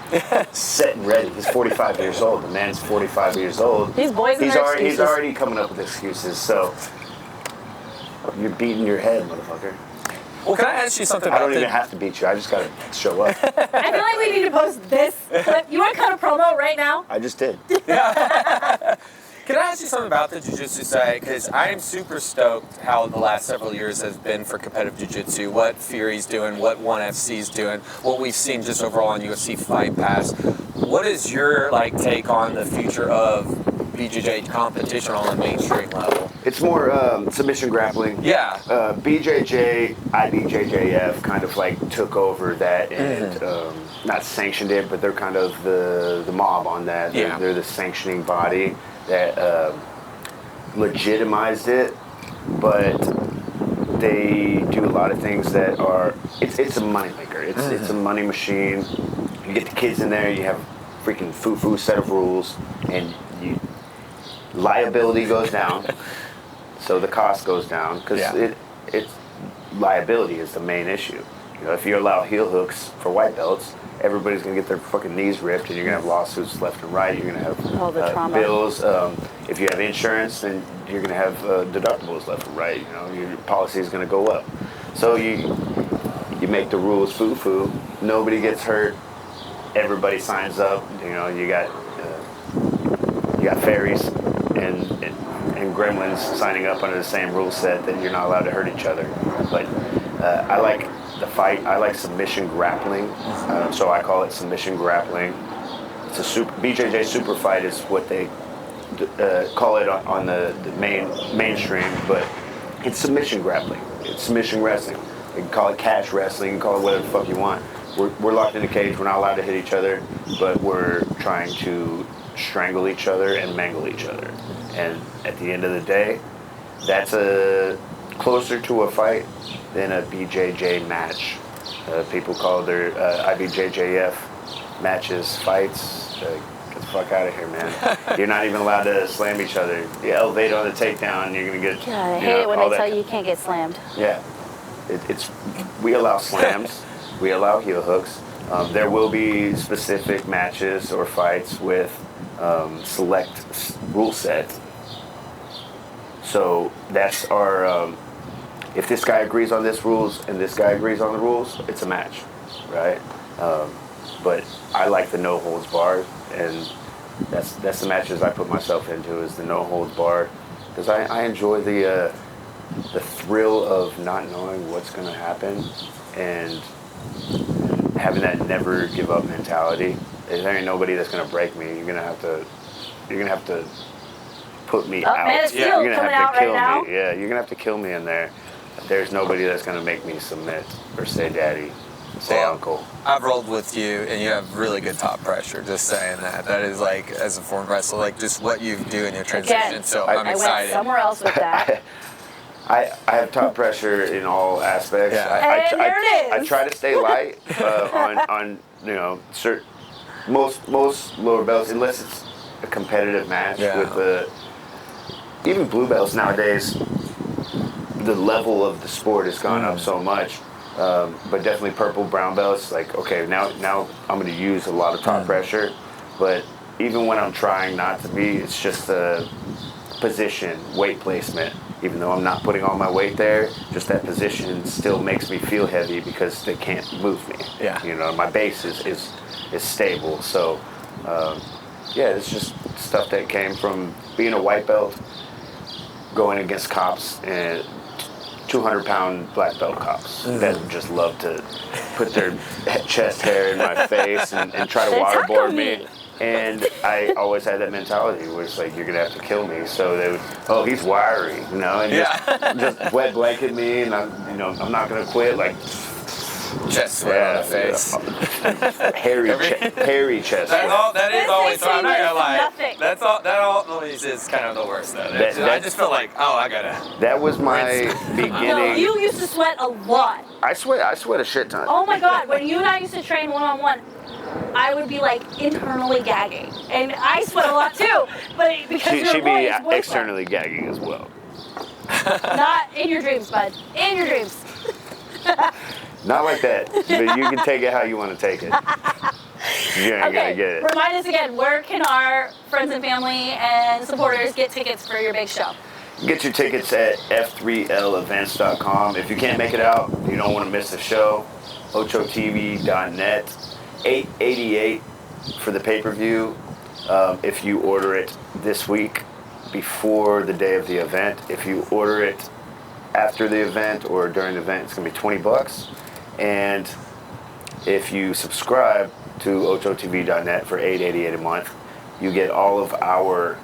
set and ready. He's 45 years old. The man's 45 years old. These boys and their excuses. He's already coming up with excuses, so you're beating your head, motherfucker. well, can I ask you something I about don't even have to beat you. I just got to show up. I feel like we need to post this clip. You want to cut a promo right now? I just did. Can I ask you something about the jiu-jitsu side? Because I am super stoked how the last several years has been for competitive jiu-jitsu, what Fury's doing, what ONE FC's doing, what we've seen just overall on UFC Fight Pass. What is your take on the future of BJJ competition on the mainstream level? It's more submission grappling. Yeah. BJJ, IBJJF kind of took over that and not sanctioned it, but they're kind of the mob on that. They're the sanctioning body that legitimized it, but they do a lot of things that are, it's a moneymaker. It's a money machine. You get the kids in there, you have freaking foo-foo set of rules, and liability goes down, so the cost goes down, because liability is the main issue. If you allow heel hooks for white belts, everybody's going to get their fucking knees ripped, and you're going to have lawsuits left and right. You're going to have bills. If you have insurance, then you're going to have deductibles left and right. Your policy is going to go up. So you make the rules foo-foo. Nobody gets hurt. Everybody signs up. You got fairies and gremlins signing up under the same rule set that you're not allowed to hurt each other. But I like the fight. I like submission grappling, so I call it submission grappling. It's a BJJ super fight is what they call it on the mainstream, but it's submission grappling. It's submission wrestling. You can call it catch wrestling. You can call it whatever the fuck you want. We're locked in a cage. We're not allowed to hit each other, but we're trying to strangle each other and mangle each other. And at the end of the day, that's closer to a fight than a BJJ match. People call their IBJJF matches fights. Get the fuck out of here, man. You're not even allowed to slam each other. You elevate on the takedown, and you're going to get... God, I hate it when they tell you you can't get slammed. Yeah. We allow slams. We allow heel hooks. There will be specific matches or fights with select rule set. So that's our... if this guy agrees on this rules and this guy agrees on the rules, it's a match, right? But I like the no holds barred, and that's the matches I put myself into, is the no holds barred, because I enjoy the thrill of not knowing what's going to happen and having that never give up mentality. There ain't nobody that's going to break me. You're gonna have to put me out. Man, it's You're gonna coming have out to kill right now. me. Yeah, you're gonna have to kill me in there. There's nobody that's gonna make me submit or say daddy. Sam, uncle. I've rolled with you, and you have really good top pressure. Just saying that. That is like, as a former wrestler, like just what you do in your transition. Again, So I'm I excited. went somewhere else with that. I have top pressure in all aspects. Yeah. And there it is. I try to stay light on certain most lower belts, unless it's a competitive match with even blue belts nowadays. The level of the sport has gone up so much, but definitely purple, brown belts. Like, okay, now I'm going to use a lot of top pressure, but even when I'm trying not to be, it's just the position, weight placement. Even though I'm not putting all my weight there, just that position still makes me feel heavy because they can't move me. Yeah. My base is stable. So, it's just stuff that came from being a white belt, going against cops and 200-pound black belt cops that just love to put their chest hair in my face and try to waterboard me. And I always had that mentality where it's like, you're going to have to kill me. So they would, he's wiry, and just wet blanket me, and I'm not going to quit. Like, chest sweat on the face. Hairy chest. That is always, so I'm not gonna lie. Nothing. That always is kind of the worst though. I just feel like, I gotta. That was my beginning. No, you used to sweat a lot. I sweat a shit ton. Oh my God, when you and I used to train one-on-one, I would be like internally gagging. And I sweat a lot too, but because She'd be externally gagging as well. Not in your dreams, bud. In your dreams. Not like that, but you can take it how you want to take it. You ain't gonna get it. Remind us again, where can our friends and family and supporters get tickets for your big show? Get your tickets at f3levents.com. If you can't make it out, you don't want to miss the show, ochotv.net. $888 for the pay-per-view. If you order it this week before the day of the event. If you order it after the event or during the event, it's going to be $20. And if you subscribe to ochotv.net for $888 a month, you get all of our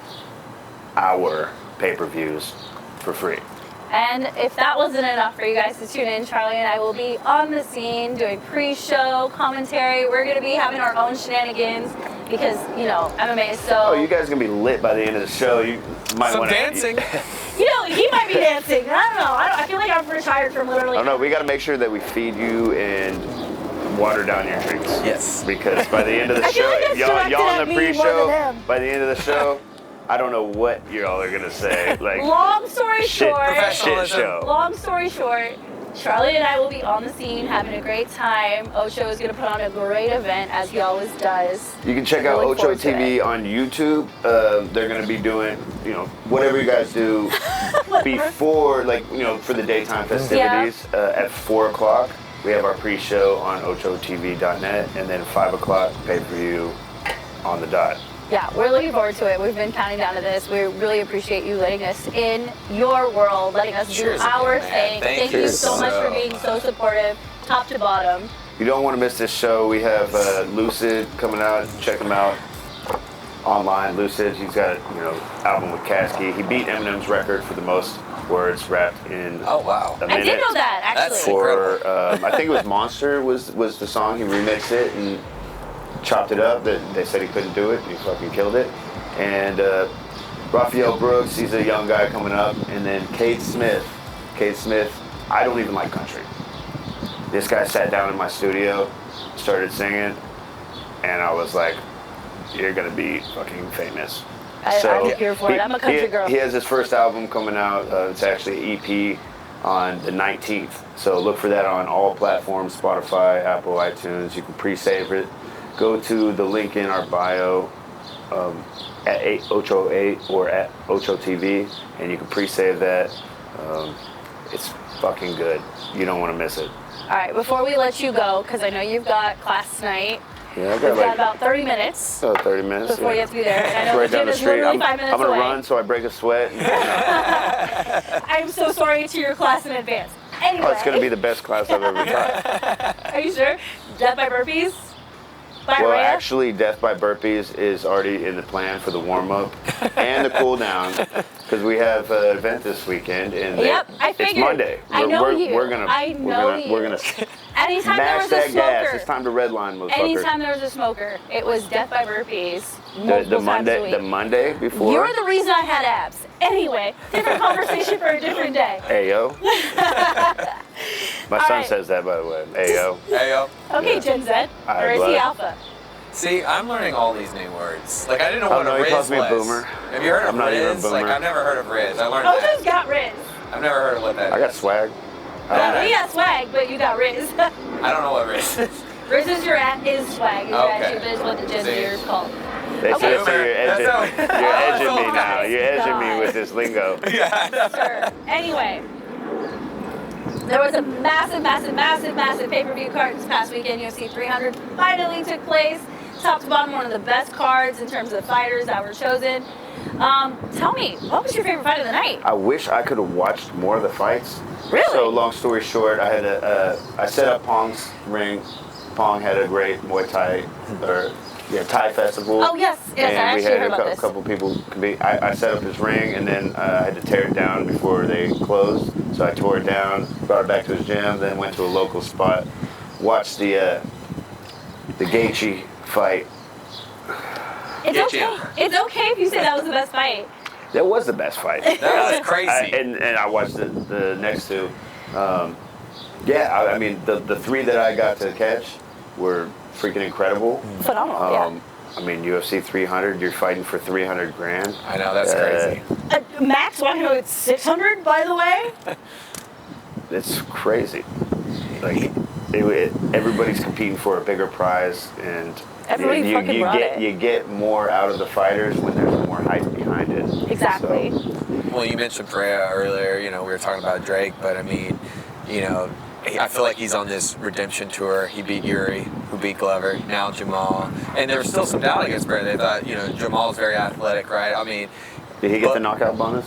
pay-per-views for free. And if that wasn't enough for you guys to tune in, Charlie and I will be on the scene doing pre-show commentary. We're going to be having our own shenanigans because, MMA is so... Oh, you guys are going to be lit by the end of the show. You might want to... dancing. He might be dancing. I don't know. I feel like I'm retired from literally... Oh, no, we got to make sure that we feed you and water down your drinks. Yes. Because by the end of the I feel show, like that's y'all directed in at the me more pre-show, than him. by the end of the show, I don't know what y'all are gonna say. Like, Long story short, shit show. Long story short, Charlie and I will be on the scene having a great time. Ocho is going to put on a great event, as he always does. You can check out Look Ocho forward to TV it. on YouTube. They're gonna be doing, whatever you guys do before, for the daytime festivities. At 4 o'clock, we have our pre-show on ochotv.net, and then 5 o'clock pay-per-view on the dot. Yeah, we're looking forward to it. We've been counting down to this. We really appreciate you letting us in your world, letting us Cheers do our again, man. thing. Thank you you so much for being so supportive, top to bottom. You don't want to miss this show. We have Lucid coming out. Check him out online. Lucid, he's got album with Kasky. He beat Eminem's record for the most words rapped in Oh, wow. a minute. I did know that, actually. That's For I think it was Monster was the song. He remixed it and chopped it up. They said he couldn't do it. He fucking killed it. And Raphael Brooks, he's a young guy coming up. And then Cade Smith, I don't even like country. This guy sat down in my studio, started singing, and I was like, you're gonna be fucking famous. I'm here for it. I'm a country girl. He has his first album coming out. It's actually an EP on the 19th. So look for that on all platforms, Spotify, Apple, iTunes. You can pre-save it. Go to the link in our bio at Ocho8 or at Ocho TV, and you can pre-save that. It's fucking good. You don't want to miss it. All right, before we let you go, because I know you've got class tonight, Yeah, we've got about 30 minutes 30 minutes. before you have to be there. And I know Right the down gym the is street. literally I'm 5 minutes gonna away. run so I break a sweat. I'm so sorry to your class in advance. Anyway. Oh, it's gonna be the best class I've ever taught. Are you sure? Death by burpees? By Well, Rayya? actually, Death by Burpees is already in the plan for the warm-up and the cool-down, because we have an event this weekend, and Yep, I it's figured. Monday. I know we're, you. We're gonna, I know we're gonna And Anytime there Mash was a that gas. smoker. It's time to redline, motherfucker. Anytime there was a smoker, it was death by burpees. The multiple times a Monday, week. the Monday before. You're the reason I had abs. Anyway, different conversation for a different day. Ayo. My All son right. says that, by the way. Ayo. Hey, yo. Okay, Yeah. Gen Z, or is he blood. alpha? See, I'm learning all these new words. Like, I didn't know Oh, what no, a he Riz calls me a was. boomer. Have you heard of I'm not even a Riz? Like, boomer. I've never heard of Riz. I learned Ocho's that. got Riz. I've never heard of what that I is. got swag. Yeah. He got swag, but you got Riz. I don't know what Riz is. Riz is your is swag, is your Okay. attitude, but is what the Gen See. Zers call. They Okay. say you're edging, That's you're how- edging me Oh, now. You're edging me God. with this lingo. Yeah. Sure. Anyway, there was a massive pay-per-view card this past weekend. UFC 300 finally took place. Top to bottom, one of the best cards in terms of fighters that were chosen. Tell me, what was your favorite fight of the night? I wish I could have watched more of the fights. Really? So long story short, I set up Pong's ring. Pong had a great Muay Thai Thai festival. Oh, yes. Yes, I and we actually had heard a about this. couple people compete. I set up his ring, and then I had to tear it down before they closed. So I tore it down, brought it back to his gym, then went to a local spot, watched the Gaethje fight. It's Get okay. you. It's okay if you say that was the best fight. That was the best fight. That was crazy. And I watched the next two. I mean, the three that I got to catch were freaking incredible. Phenomenal, yeah. I mean, UFC 300, you're fighting for 300 grand. I know, that's crazy. Max, want to know it's 600, by the way? It's crazy. Like, everybody's competing for a bigger prize, and Everybody fucking brought it. you get more out of the fighters when there's more hype behind it. Exactly. So, Well, you mentioned Rayya earlier. You know, we were talking about Drake, but I mean, you know, I feel like he's on this redemption tour. He beat Yuri, who beat Glover, now Jamal. And there was still some doubt against Rayya. They thought, you know, Jamal's very athletic, right? I mean, did he get the knockout bonus?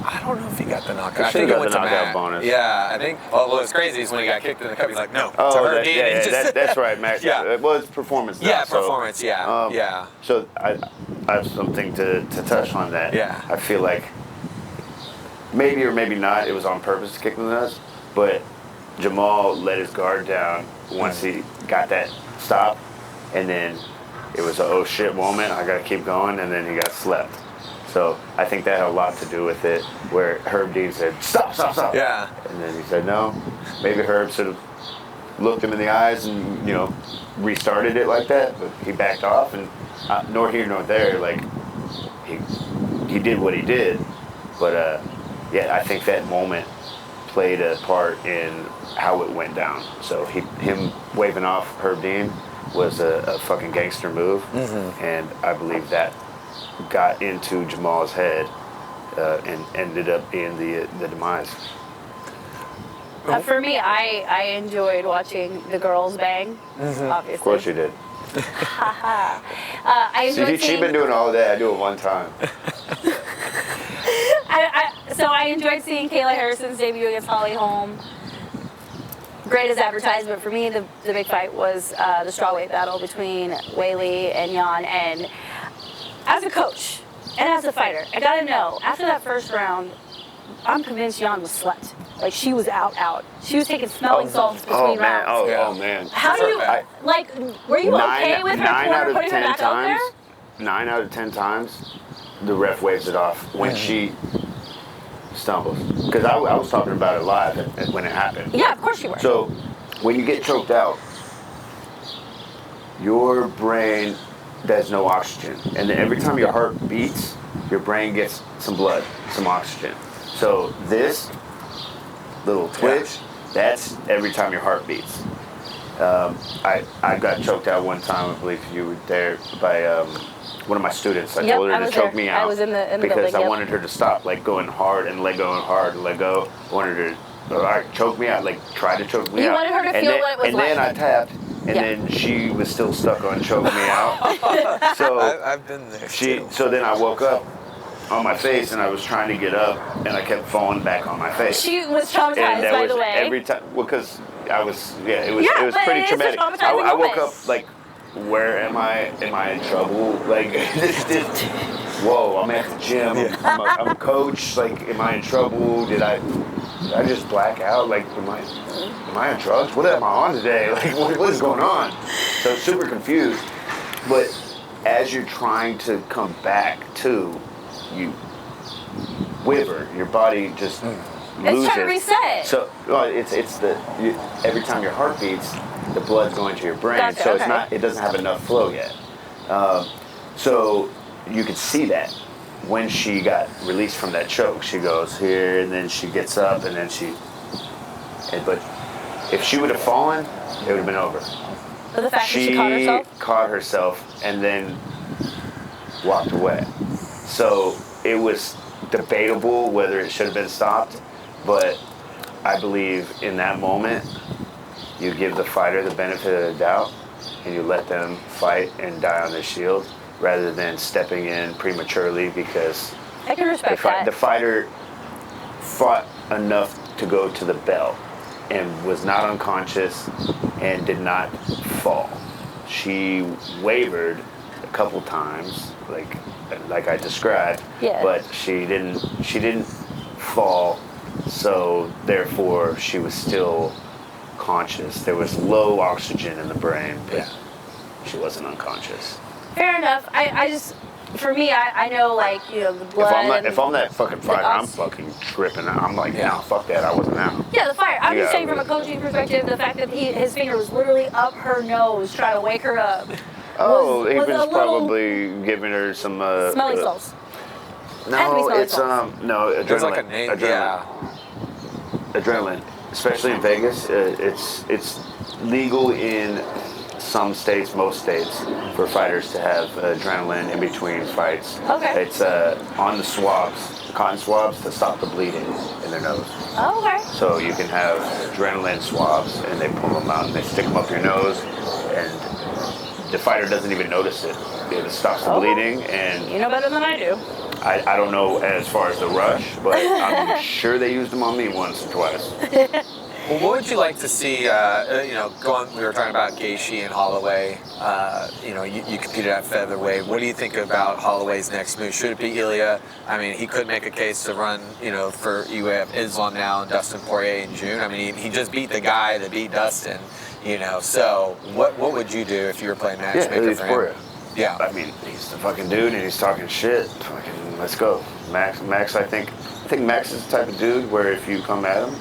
I don't know if he got the knockout. He I think should've it got went the to knockout Matt. bonus. Yeah, I think. Well, what's crazy is when he got kicked in the cup, he's like, no. Oh, to her, Dean. yeah, He just- that's right, Max. Yeah. Well, it's performance now. Yeah, so, performance, yeah, yeah. So I have something to touch on that. Yeah. I feel like maybe or maybe not, it was on purpose to kick him in the nuts, but Jamal let his guard down once he got that stop, and then it was a oh shit moment, I gotta keep going, and then he got slept. So I think that had a lot to do with it, where Herb Dean said, stop. Yeah. And then he said no. Maybe Herb should have looked him in the eyes and, you know, restarted it like that, but he backed off, and nor here nor there, like, he did what he did, but I think that moment played a part in how it went down. So him waving off Herb Dean was a fucking gangster move, and I believe that got into Jamal's head and ended up being the demise. For me, I enjoyed watching the girls bang, obviously. Of course you did. I enjoyed She's seeing... been doing all that. I do it one time. So I enjoyed seeing Kayla Harrison's debut against Holly Holm. Great as advertisement. For me, the big fight was the strawweight battle between Weili and Jan. And as a coach and as a fighter, I gotta know, after that first round, I'm convinced Jan was slept. Like, she was out. She was taking smelling salts between rounds. Oh man. How do you, like, were you okay with her nine out of putting her 10 back out there? times, 9 out of 10 times, the ref waves it off when she stumbles. Because I was talking about it live when it happened. Yeah, of course you were. So when you get choked out, your brain does no oxygen, and then every time your heart beats, your brain gets some blood, some oxygen. So this little twitch, that's every time your heart beats. I got choked out one time, I believe you were there, by one of my students. I told her to choke me out. I was in the because building, I wanted her to stop, like, going hard and let go and hard and let go. I wanted her to, all right, choke me out, like, try to choke me out. You wanted her to and feel then, what it was and like. then I tapped, and Yeah. then she was still stuck on choke me out. So I've been there too. so then I woke up on my face, and I was trying to get up, and I kept falling back on my face. She was traumatized, And that by was the way. every time, because I was, it was but pretty it is a traumatic. traumatizing I woke moment. up like, where am I? Am I in trouble? Like, whoa, I'm at the gym. I'm a coach. Like, am I in trouble? Did I? I just black out? Like, am I on drugs? What am I on today? Like, what is going on? So super confused. But as you're trying to come back to, you waver. Your body just loses. It's trying to reset. So every time your heart beats, the blood's going to your brain. Gotcha, so okay. it doesn't have enough flow yet. So you could see that when she got released from that choke. She goes here, and then she gets up, and then but if she would have fallen, it would have been over. But the fact that she caught herself? Caught herself and then walked away. So it was debatable whether it should have been stopped, but I believe in that moment, you give the fighter the benefit of the doubt and you let them fight and die on their shield rather than stepping in prematurely, because I can respect that. the fighter fought enough to go to the bell and was not unconscious and did not fall. She wavered a couple times, like I described, Yeah. but she didn't fall, so therefore she was still conscious. There was low oxygen in the brain, but she wasn't unconscious. Fair enough. I just, for me, I know, like, you know, the blood. If I'm that fucking fighter, I'm fucking tripping. I'm like, no, fuck that. I wasn't out. Yeah, the fire. I'm just Yeah, saying from a coaching perspective, the fact that his finger was literally up her nose trying to wake her up. Oh, he was was a little probably giving her some smelling salts. No, it's salts. no adrenaline. There's like a name. Adrenaline, especially in Vegas. It's legal in some states, most states, for fighters to have adrenaline in between fights. Okay. It's on the swabs, the cotton swabs, to stop the bleeding in their nose. Oh, okay. So you can have adrenaline swabs, and they pull them out and they stick them up your nose, and the fighter doesn't even notice it. It stops the bleeding, and You know better than I do. I don't know as far as the rush, but I'm sure they used them on me once or twice. Well, what would you like to see, we were talking about Gaethje and Holloway, you competed at featherweight. What do you think about Holloway's next move? Should it be Ilya? I mean, he could make a case to run, for you have Islam now and Dustin Poirier in June. I mean, he just beat the guy that beat Dustin, so what would you do if you were playing matchmaker for him? Yeah. I mean, he's the fucking dude and he's talking shit. Fucking, let's go. Max, I think Max is the type of dude where if you come at him,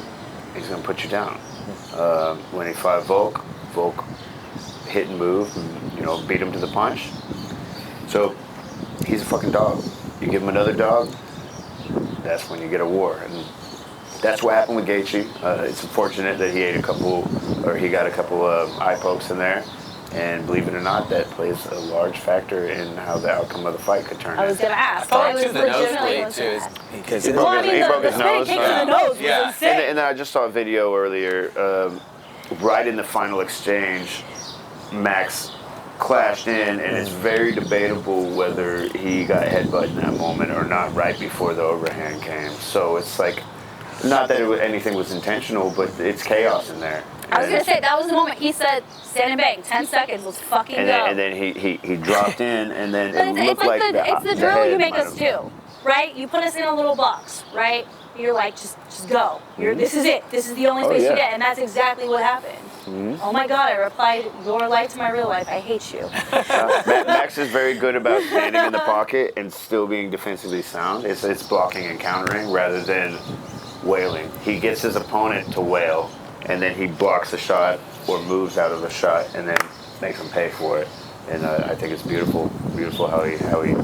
he's going to put you down. When he fought Volk hit and move and, beat him to the punch. So he's a fucking dog. You give him another dog, that's when you get a war. And that's what happened with Gaethje. It's unfortunate that he got a couple of eye pokes in there. And believe it or not, that plays a large factor in how the outcome of the fight could turn out. I was going to ask. I thought the nosebleed too, because he broke his nose. Kick to the nose was insane. And then I just saw a video earlier, right in the final exchange, Max clashed in, and it's very debatable whether he got headbutt in that moment or not right before the overhand came. So it's like, not that anything was intentional, but it's chaos in there. I was going to say, that was the moment he said, stand and bang, 10 seconds, let's fucking go. And then he dropped in, and then it looked like it's the drill you make us do, right? You put us in a little box, right? You're like, just go. This is it. This is the only space you get, and that's exactly what happened. Mm-hmm. Oh my God, I replied your life to my real life. I hate you. Max is very good about standing in the pocket and still being defensively sound. It's blocking and countering rather than wailing. He gets his opponent to wail, and then he blocks a shot or moves out of a shot and then makes him pay for it. And I think it's beautiful how he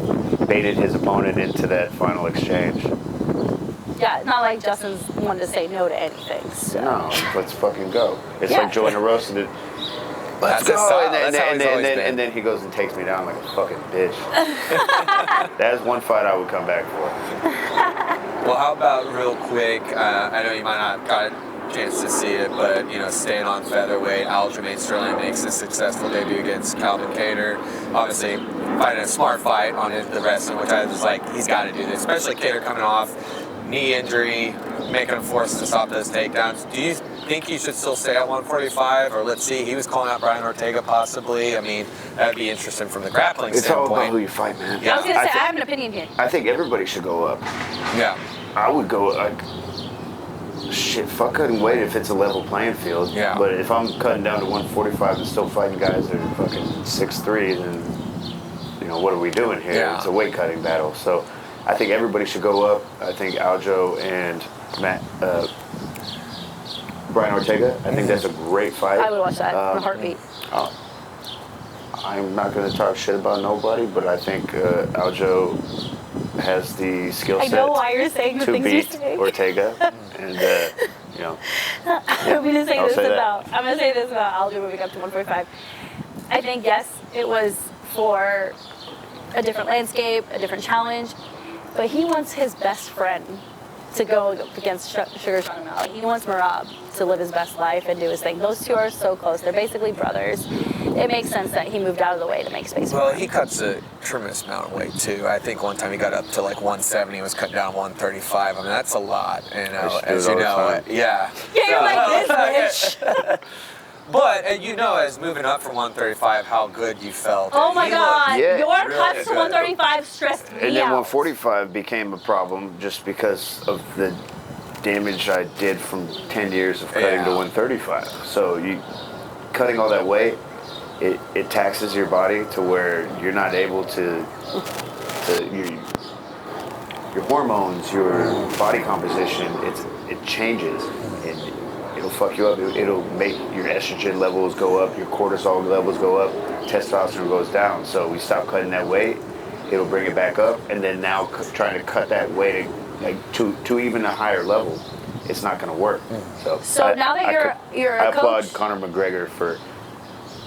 baited his opponent into that final exchange. Yeah, it's not like Justin's one to say no to anything. So. No, let's fucking go. It's like Joey DeRosa did. Let's go. And then he goes and takes me down like a fucking bitch. That's one fight I would come back for. Well, how about real quick, I know you might not got a chance to see it, but, staying on featherweight, Aljamain Sterling makes a successful debut against Calvin Kattar. Obviously, fighting a smart fight on the wrestling, which I was like, he's got to do this, especially Kattar coming off knee injury, making him forced to stop those takedowns. Do you think he should still stay at 145, or let's see, he was calling out Brian Ortega possibly. I mean, that'd be interesting from the grappling standpoint. It's all about who you fight, man. Yeah. I was going to say, I have an opinion here. I think everybody should go up. Yeah. I would go, like, Shit, fuck cutting weight if it's a level playing field. Yeah. But if I'm cutting down to 145 and still fighting guys that are fucking 6'3", then, you know, what are we doing here? Yeah. It's a weight cutting battle. So I think everybody should go up. I think Ocho and Brian Ortega, I think that's a great fight. I would watch that in a heartbeat. I'm not going to talk shit about nobody, but I think Ocho has the skill set I know why you're saying the to things you're beat saying. Ortega. And, you know. I'm going to say I'll this say that. about Aljo moving up to 145. I think, yes, it was for a different landscape, a different challenge, but he wants his best friend to go against Sugar Sean O'Malley. He wants Merab to live his best life and do his thing. Those two are so close. They're basically brothers. It makes sense that he moved out of the way to make space for Well, him. he cuts a tremendous amount of weight too. I think one time he got up to like 170, was cut down 135. I mean, that's a lot. And as you know, yeah. Yeah, you're like this bitch. But you know, as moving up from 135, how good you felt. Oh my God, Yeah, your really cuts to good. 135 stressed me And then out. 145 became a problem just because of the damage I did from 10 years of cutting to 135. So you cutting all that weight, it taxes your body to where you're not able to your hormones, your body composition, it changes, and it'll fuck you up. It'll make your estrogen levels go up, your cortisol levels go up, testosterone goes down. So we stop cutting that weight, it'll bring it back up, and then now trying to cut that weight like to even a higher level, it's not going to work. So now that you're I a applaud coach, Conor McGregor for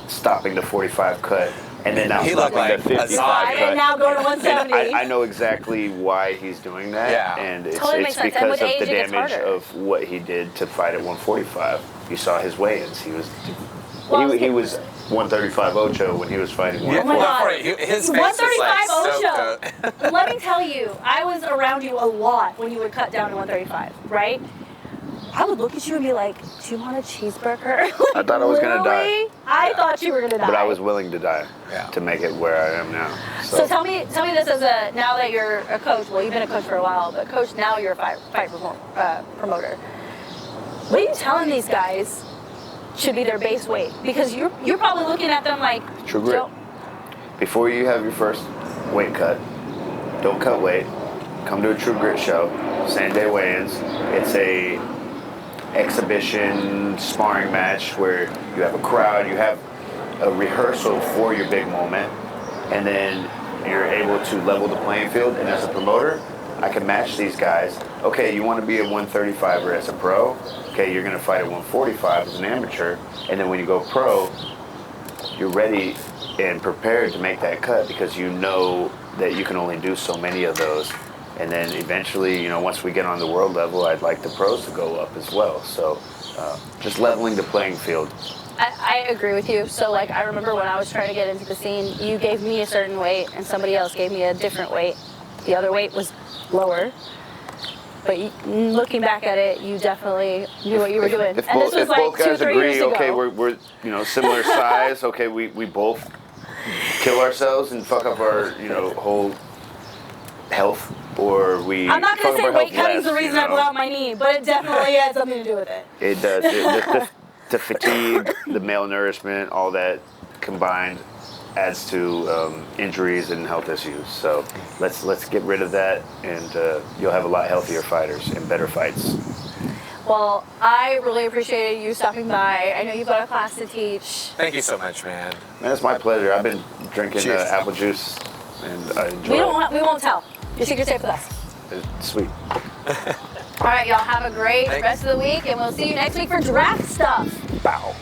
stopping the 45 cut and then now He looked stopping like the a 55 zombie. cut. and now go to 170. And I know exactly why he's doing that, Yeah. and it's, Totally it's makes sense. And because with of age, the it gets damage harder. of what he did to fight at 145. You saw his weigh-ins. He was Well, he was 135 Ocho when he was fighting. Yeah, Oh my God. his face was like 135 so Let me tell you, I was around you a lot when you would cut down to 135, right? I would look at you and be like, do you want a cheeseburger? I thought I was gonna die. Literally, I thought you were gonna die. But I was willing to die Yeah. to make it where I am now. So tell me this as now that you're a coach. Well, you've been a coach for a while, but coach now you're a fight promoter. What are you telling these guys should be their base weight? Because you're probably looking at them like Tru Grit. Before you have your first weight cut, don't cut weight. Come to a Tru Grit show, same day weigh-ins. It's a exhibition sparring match where you have a crowd, you have a rehearsal for your big moment, and then you're able to level the playing field. And as a promoter, I can match these guys. Okay, you want to be a 135er as a pro. Okay, you're going to fight at 145 as an amateur, and then when you go pro, you're ready and prepared to make that cut because you know that you can only do so many of those. And then eventually, you know, once we get on the world level, I'd like the pros to go up as well. So just leveling the playing field. I agree with you. So like I remember when I was trying to get into the scene, you gave me a certain weight and somebody else gave me a different weight. The other weight was lower. But looking back at it, you definitely knew what you were doing. If And this was like both guys 2-3 agree, years ago. okay, we're you know similar size. Okay, we both kill ourselves and fuck up our whole health, or we. I'm not going fuck to up say our weight health cutting's the less, reason I blew out my knee, but it definitely had something to do with it. It does. The fatigue, the malnourishment, all that combined adds to injuries and health issues. So let's get rid of that, and you'll have a lot healthier fighters and better fights. Well, I really appreciated you stopping by. I know you've got a class to teach. Thank you so much, man. Man, it's my pleasure. I've been drinking Cheers. apple juice, and I enjoy it. We won't tell. Your secret's safe with us. It's sweet. All right, y'all have a great Thanks. rest of the week, and we'll see you next week for draft stuff. Bow.